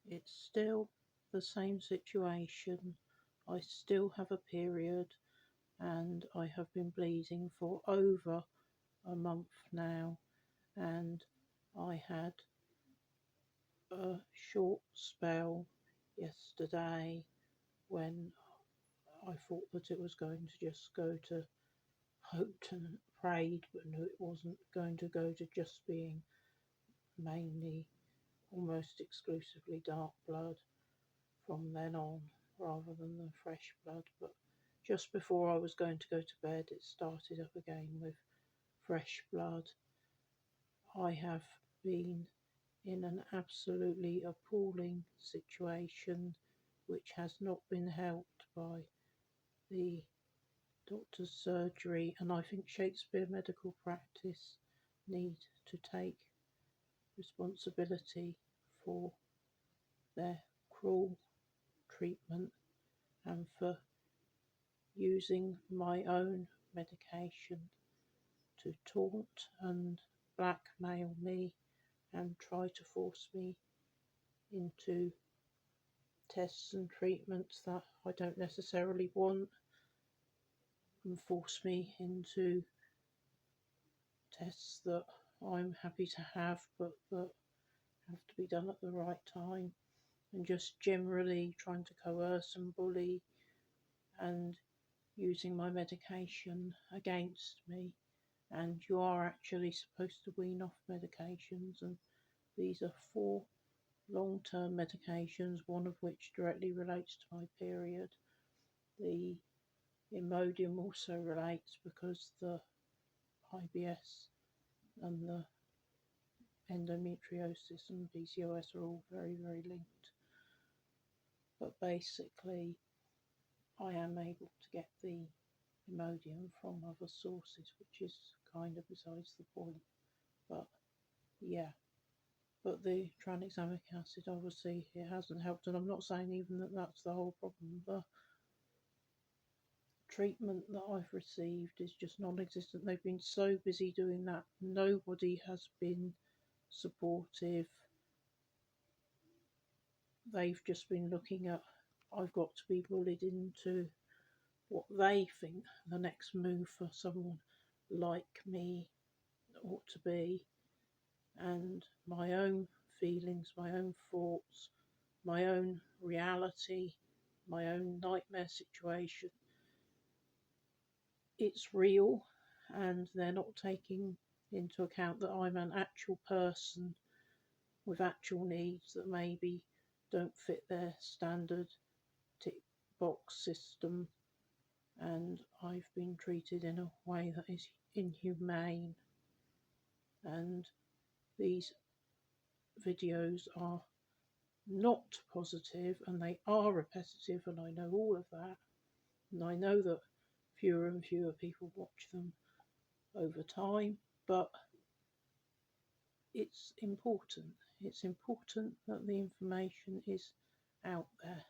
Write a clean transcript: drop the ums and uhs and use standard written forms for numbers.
It's still the same situation. I still have a period and I have been bleeding for over a month now, and I had a short spell yesterday when I thought that it was going to just go to hoped and prayed, but knew it wasn't going to go to just being mainly almost exclusively dark blood from then on rather than the fresh blood. But just before I was going to go to bed, it started up again with fresh blood. I have been in an absolutely appalling situation which has not been helped by the doctor's surgery, and I think Shakespeare Medical Practice need to take responsibility for their cruel treatment and for using my own medication to taunt and blackmail me and try to force me into tests and treatments that I don't necessarily want, and force me into tests that I'm happy to have but that have to be done at the right time, and just generally trying to coerce and bully and using my medication against me. And you are actually supposed to wean off medications, and these are 4 long-term medications, one of which directly relates to my period. The Imodium also relates because the IBS and the endometriosis and PCOS are all very, very linked. But basically, I am able to get the Imodium from other sources, which is kind of besides the point. But yeah, but the tranexamic acid, obviously, it hasn't helped, and I'm not saying even that that's the whole problem. The treatment that I've received is just non-existent. They've been so busy doing that. Nobody has been supportive. They've just been looking at, I've got to be bullied into what they think the next move for someone like me ought to be, and my own feelings, my own thoughts, my own reality, my own nightmare situation. It's real, and they're not taking into account that I'm an actual person with actual needs that maybe don't fit their standard tick box system, and I've been treated in a way that is inhumane. And these videos are not positive and they are repetitive, and I know all of that, and I know that fewer and fewer people watch them over time, but it's important that the information is out there.